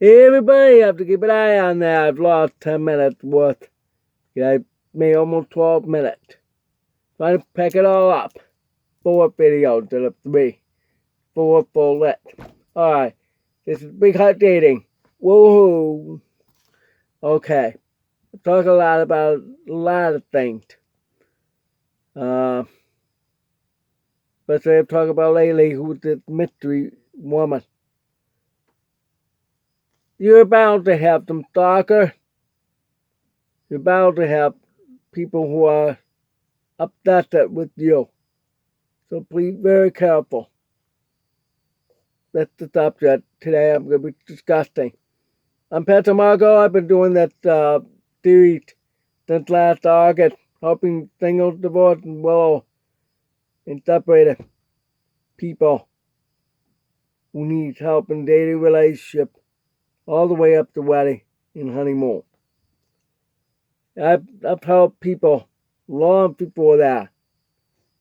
Hey everybody, you have to keep an eye on that. I've lost 10 minutes worth. I made almost 12 minutes. Trying to pack it all up. 4 videos instead of 3. 4 full lit. Alright, this is Big Hot Dating. Woohoo! Okay, I talk a lot about a lot of things. But I've talked about lately who's this mystery woman. You're bound to have some stalker. You're bound to have people who are upset with you. So please be very careful. That's the subject today I'm going to be discussing. I'm Pastor Margot. I've been doing that series since last August, helping singles, divorced, and widow and separated people who need help in dating relationship, all the way up to wedding and honeymoon. I've helped people long before that.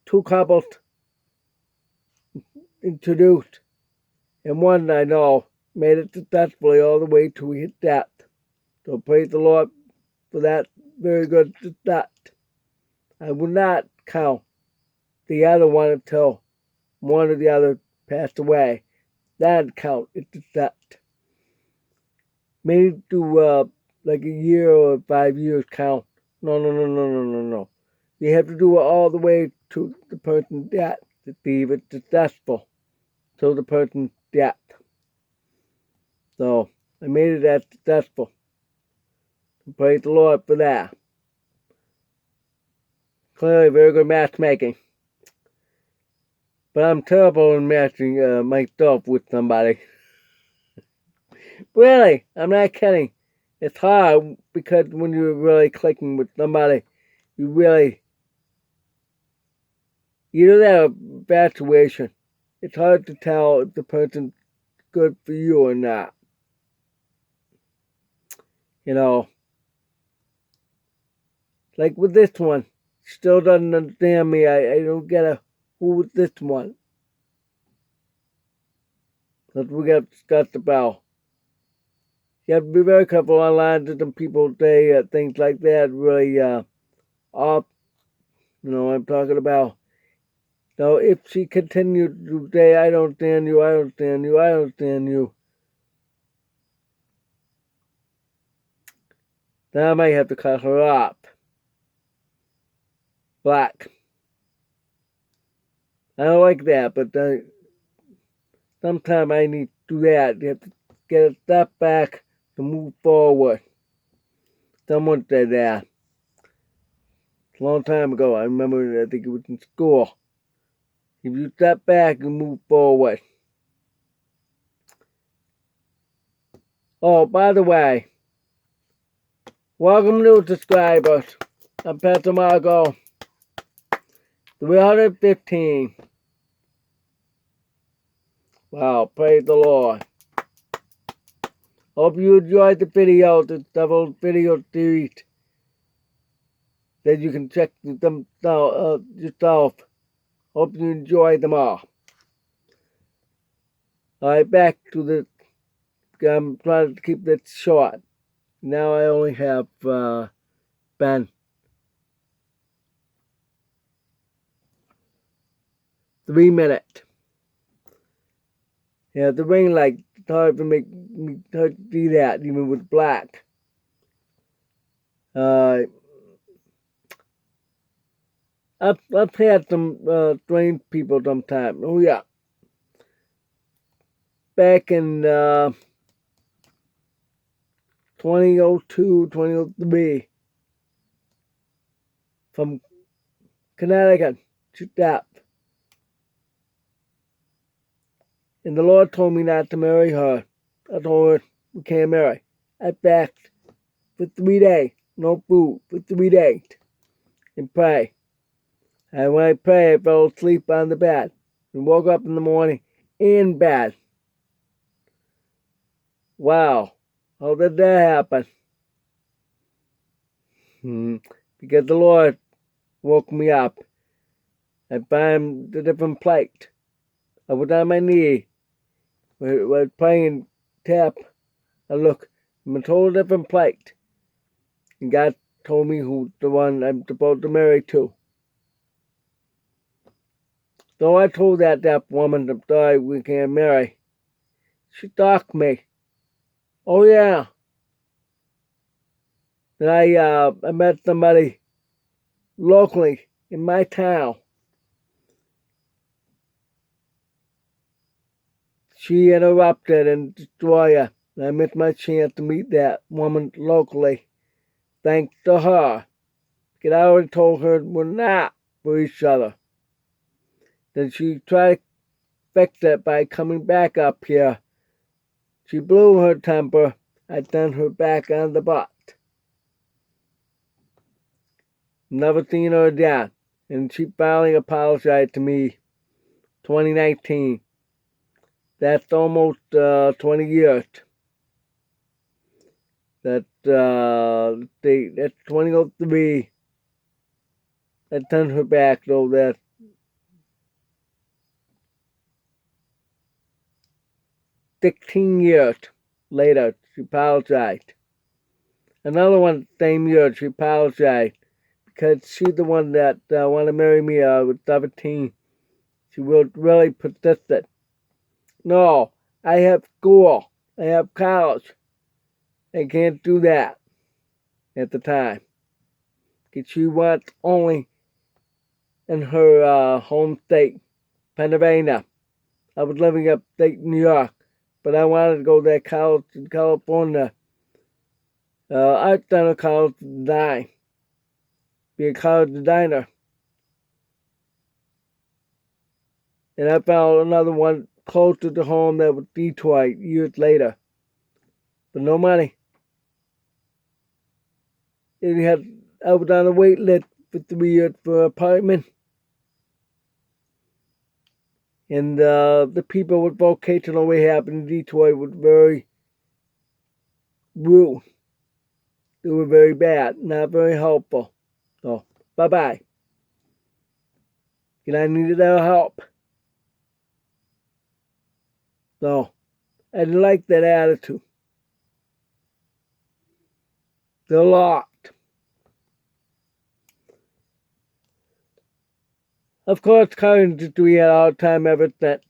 2 couples introduced, and one I know made it successfully all the way to his death. So praise the Lord for that very good success. I will not count the other one until one or the other passed away. That count is success. Maybe do like a year or 5 years count. No. You have to do it all the way to the person's death to see if it's successful. So the person's death. So I made it that successful. Praise the Lord for that. Clearly very good matchmaking. But I'm terrible in matching myself with somebody. Really, I'm not kidding. It's hard because when you're really clicking with somebody, you don't have a bad situation. It's hard to tell if the person's good for you or not. You know, like with this one, still doesn't understand me. I don't get who is this one. That's what we got to discuss about. You have to be very careful online to some people say things like that really off. You know what I'm talking about. Now, if she continued to say, I don't stand you, I don't stand you, I don't stand you, then I might have to cut her off. Black. I don't like that, but sometimes I need to do that. You have to get a step back to move forward. Someone said that a long time ago. I remember, I think it was in school. If you step back and move forward. Oh, by the way, welcome new subscribers. I'm Pastor Margot. 315. Wow, praise the Lord. Hope you enjoyed the video, the several video series that you can check them out yourself. Hope you enjoyed them all. Alright, back to the. I'm trying to keep this short. Now I only have been 3 minutes. Yeah, the ring light, it's hard to make me hard to see that even with black. I've had some strange people sometimes. Oh yeah. Back in 2002, 2003, from Connecticut to that. And the Lord told me not to marry her. I told her we can't marry. I fasted for 3 days, no food for 3 days, and pray. And when I prayed, I fell asleep on the bed and woke up in the morning in bed. Wow, how did that happen? Because the Lord woke me up. I found a different place. I was on my knee. I was praying tap I look, I'm a total different plate. And God told me who the one I'm supposed to marry to. So I told that woman, I'm sorry, we can't marry. She stalked me. Oh yeah. Then I met somebody locally in my town. She interrupted and destroyed her. And I missed my chance to meet that woman locally. Thanks to her. Because I already told her we're not for each other. Then she tried to fix it by coming back up here. She blew her temper. I sent her back on the butt. Never seen her again. And she finally apologized to me 2019. That's almost 20 years. That's 2003. I sent her back, so that's 16 years later. She apologized. Another one, same year, she apologized. Because she's the one that wanted to marry me with 17. She really persisted. No, I have school. I have college. I can't do that at the time. Because she wants only in her home state, Pennsylvania. I was living upstate New York, but I wanted to go to college in California. Art Center College Design. Be a college designer. And I found another one closer to home that was Detroit years later. But no money. I was on a wait list for 3 years for an apartment. And the people with vocational rehab in Detroit were very rude. They were very bad, not very helpful. So, bye-bye. And I needed their help. So, I didn't like that attitude. They're locked. Of course, Karen is doing it all the time ever since.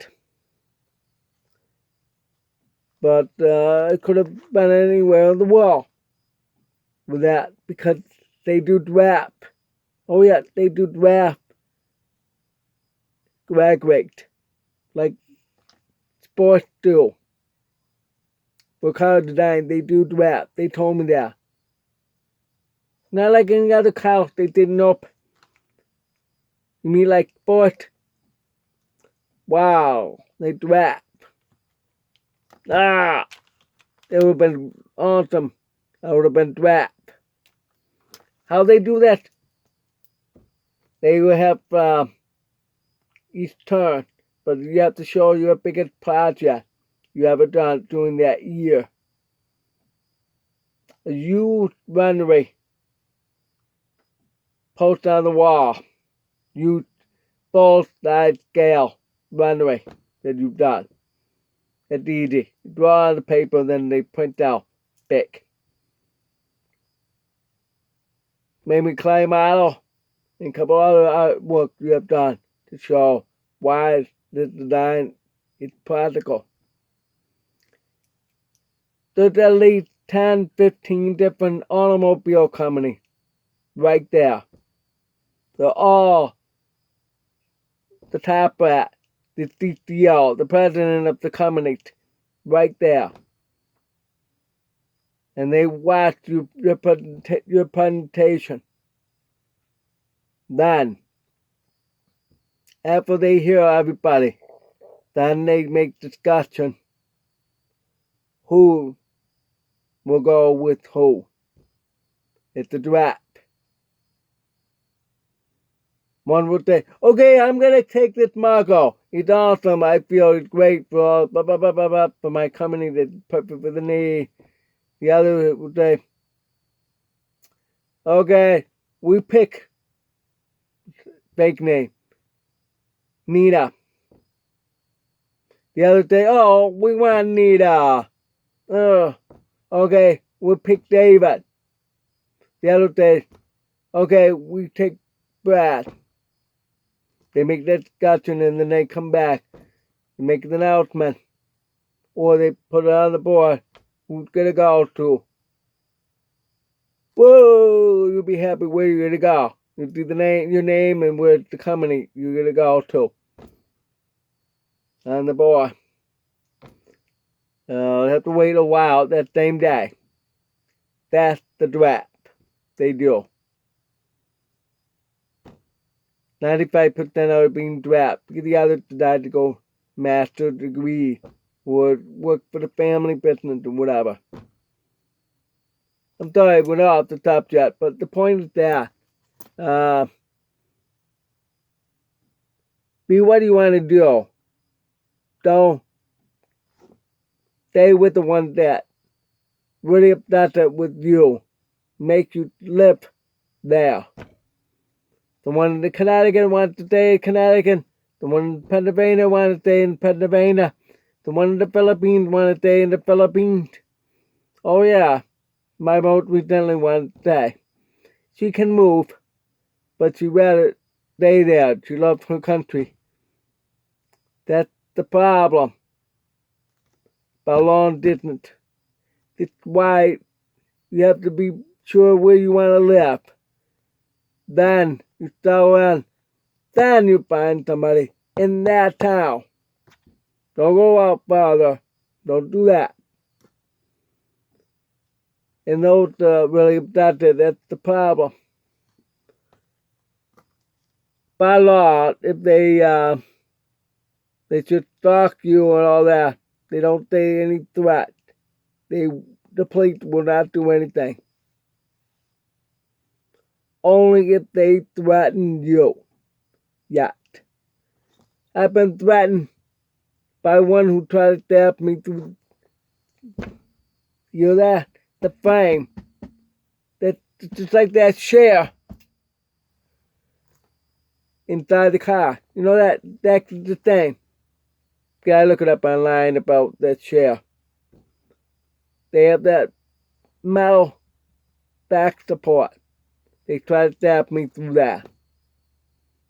But it could have been anywhere in the world with that, because they do draft. Oh yeah, they do draft graduate, like sports do. For college design, they do draft. They told me that. Not like any other college, they didn't open. You mean like sports? Wow, they draft. It would have been awesome. I would have been draft. How they do that? They will have each turn, but you have to show your biggest project you ever done during that year. A huge runway post on the wall. Huge full-size scale runway that you've done. It's easy. You draw on the paper, then they print out big. Maybe clay model and a couple other artwork you have done to show why this design is practical. There's at least 10, 15 different automobile companies right there. They're all the top rat, the CCO, the president of the company, right there. And they watch your presentation. Then, after they hear everybody, then they make discussion who will go with who. It's a draft. One would say, okay, I'm going to take this Marco. He's awesome. I feel it's great for blah, blah, blah, blah, blah, for my company. That's perfect for the knee. The other would say, okay, we pick fake name. Nita. The other day, oh, we want Nita. Okay, we'll pick David. The other day, okay, we take Brad. They make that discussion and then they come back and make an announcement. Or they put it on the board who's gonna go to. Whoa, you'll be happy where you're gonna go. You do your name and where the company you're gonna go to. On the board. You have to wait a while that same day. That's the draft they do. 95% are being drafted. The others decide to go master's degree or work for the family business or whatever. I'm sorry, we're not off the top yet, but the point is that be what you want to do. Don't stay with the one that really upset with you. Make you live there. The one in Connecticut wants to stay in Connecticut. The one in Pennsylvania wants to stay in Pennsylvania. The one in the Philippines wants to stay in the Philippines. Oh yeah, my most recently wants to stay. She can move, but she'd rather stay there. She loves her country. That's the problem. By long distance. That's why you have to be sure where you want to live. Then you settle in. Then you find somebody in that town. Don't go out farther. Don't do that. And those really that's the problem. By law, if they should stalk you and all that, they don't say any threat. The police will not do anything. Only if they threaten you. Yet. I've been threatened by one who tried to stab me through, you know that? The frame. That's just like that chair inside the car. You know that's the thing. You gotta look it up online about that chair. They have that metal back support. They tried to stab me through that.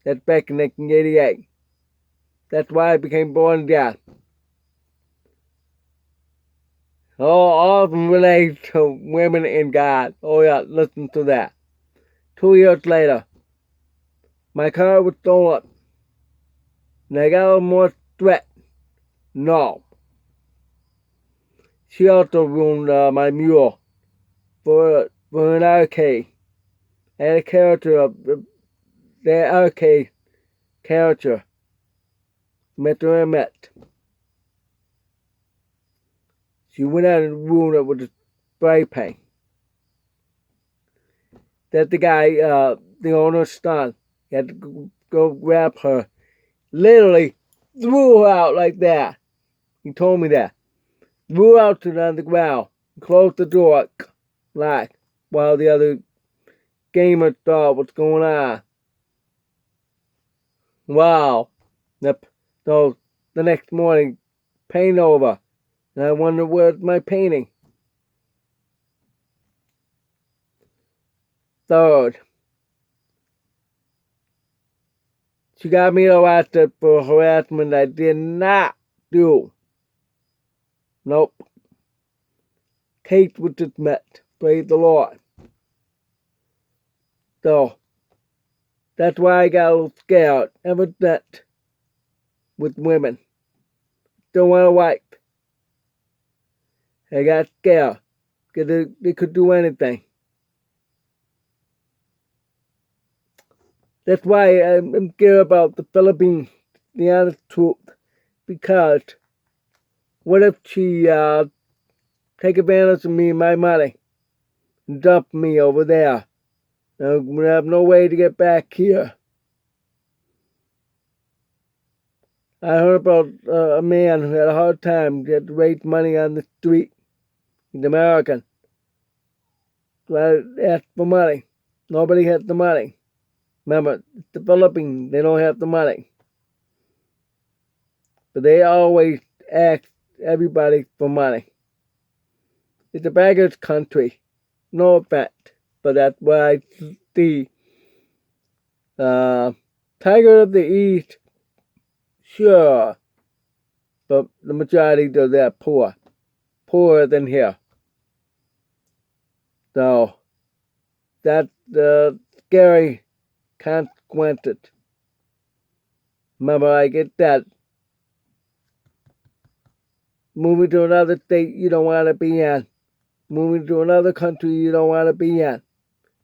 That's back in 1988. That's why I became born deaf. Oh, all of them relate to women and God. Oh yeah, listen to that. 2 years later, my car was stolen. And I got a little more threat. No. She also ruined my mule for an arcade. I had a character of the arcade character. Mr. Emmett. She went out and ruined it with a spray paint. That the guy, the owner's son, had to go grab her. Literally threw her out like that. He told me that. Threw her out to the ground. Closed the door. Like, while the other gamers saw what's going on. Wow. So the next morning, paint over. And I wonder where's my painting. Third, she got me arrested for harassment I did not do. Nope. Case was dismissed. Praise the Lord. So, that's why I got a little scared ever since with women. Don't want a wife. I got scared because they could do anything. That's why I'm scared about the Philippines, the honest truth. Because what if she take advantage of me and my money and dump me over there? I'm going to have no way to get back here. I heard about a man who had a hard time to raise money on the street. He's American. So I asked for money. Nobody has the money. Remember, it's the Philippines, they don't have the money. But they always ask everybody for money. It's a beggar's country. No offense, but that's what I see. Tiger of the East, sure, but the majority of that poor. Poorer than here. So, that's scary consequences. Remember, I get that. Moving to another state you don't want to be in. Moving to another country you don't want to be in.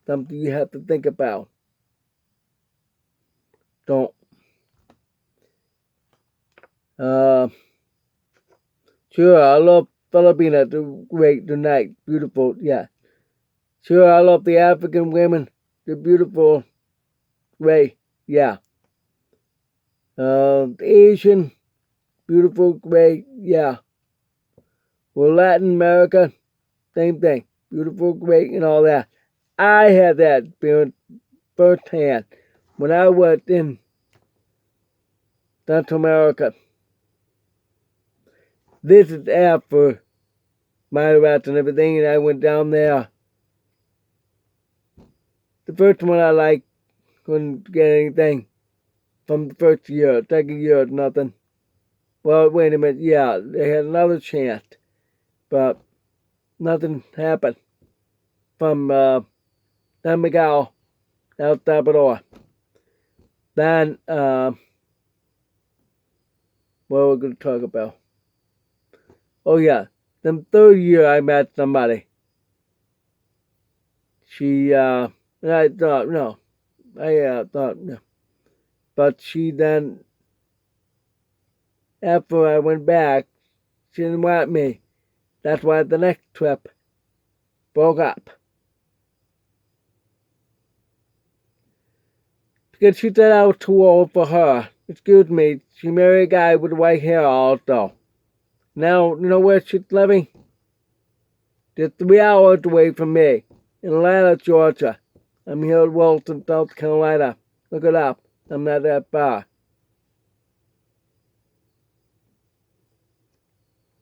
Something you have to think about. Don't. Sure, I love Filipinas. They're great, they're nice, beautiful, yeah. Sure, I love the African women. They're beautiful, great, yeah. The Asian, beautiful, great, yeah. Well, Latin America, same thing. Beautiful, great, and all that. I had that experience firsthand when I was in Central America. This is after my rats and everything, and I went down there. The first one I liked, couldn't get anything from the first year. Second year, nothing. Well, wait a minute, yeah, they had another chance, but nothing happened from San Miguel, El Salvador. Then, what we're going to talk about? Oh, yeah, the third year I met somebody. She, and I thought, no. I thought, no. But she then, after I went back, she didn't want me. That's why the next trip broke up. Because she said I was too old for her. Excuse me, she married a guy with white hair also. Now, you know where she's living? Just 3 hours away from me, in Atlanta, Georgia. I'm here in Wilson, South Carolina. Look it up. I'm not that far.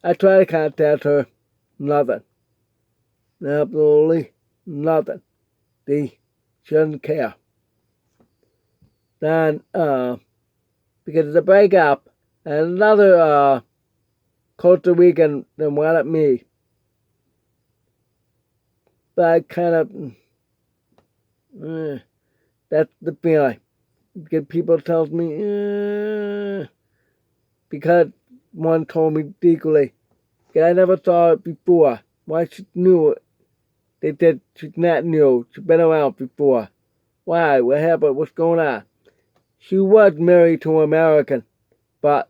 I tried to contact her. Nothing. Absolutely nothing. She doesn't care. Then, because of the breakup, and another Costa Rican that wanted me. But I kind of, that's the feeling. Because people tell me, because one told me secretly, I never saw it before. Why she knew it? They said she's not new. She's been around before. Why? What happened? What's going on? She was married to an American, but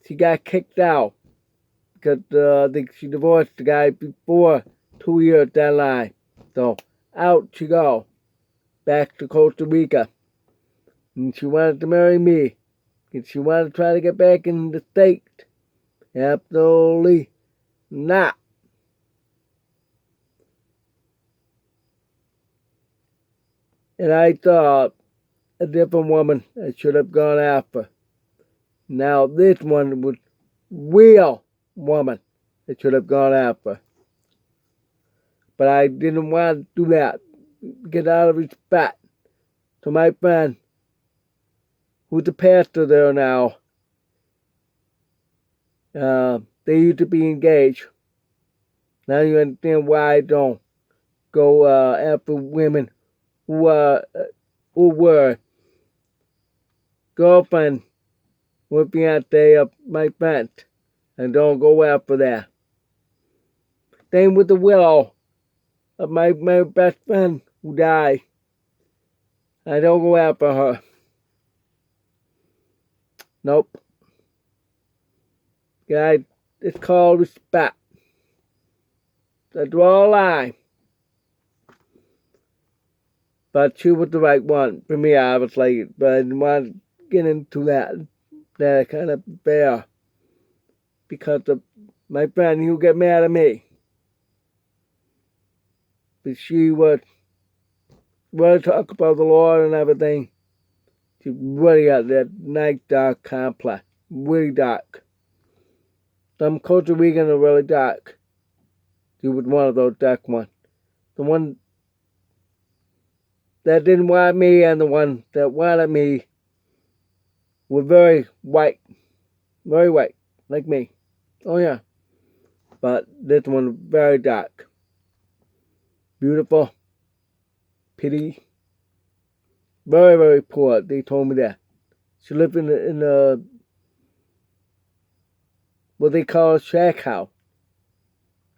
she got kicked out because she divorced the guy before 2 years down the line. So out she go, back to Costa Rica. And she wanted to marry me. And she wanted to try to get back in the States. Absolutely not. And I thought a different woman I should have gone after. Now this one was real woman I should have gone after. But I didn't want to do that. Get out of respect to my friend, who's a pastor there now. They used to be engaged. Now you understand why I don't go after women who were girlfriend with fiance of my friend, and don't go after that. Same with the widow of my best friend who died. I don't go after her. Nope. Guys, it's called respect. I draw a line. But she was the right one for me, obviously. But I didn't want to get into that kind of affair. Because of my friend, he would get mad at me. But she would really talk about the Lord and everything. She really got that nice dark complex. Really dark. Some Costa Ricans are really dark. She was one of those dark ones. The one that didn't want me and the one that wanted me were very white, like me. Oh yeah. But this one very dark. Beautiful. Pretty. Very, very poor. They told me that. She lived in a what they call a shack house.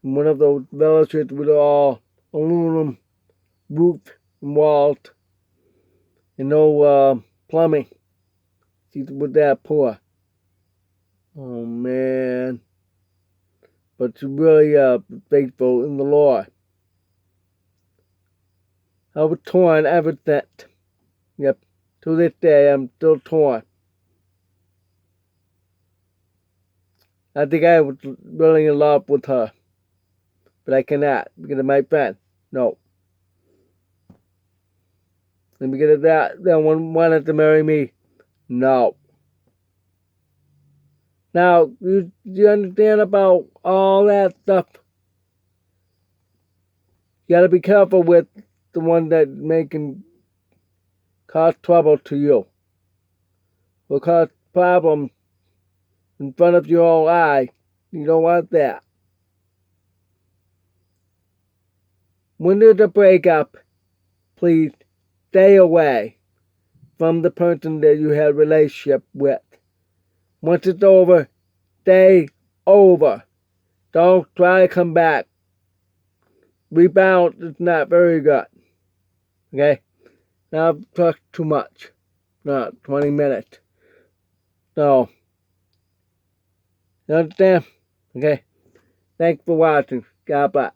In one of those villages with all aluminum roof and walls and no plumbing. She was that poor. Oh man. But she really faithful in the Lord. I was torn ever since. Yep. To this day I'm still torn. I think I was really in love with her. But I cannot because of my friend. No. And because of that one wanted to marry me. No. Now, you understand about all that stuff? You gotta be careful with the one that making cause trouble to you. Will cause problems in front of your own eye. You don't want that. When there's a breakup, please stay away from the person that you had a relationship with. Once it's over, stay over. Don't try to come back. Rebound is not very good. Okay? Now I've talked too much. Not 20 minutes. So, you understand? Okay? Thanks for watching. God bless.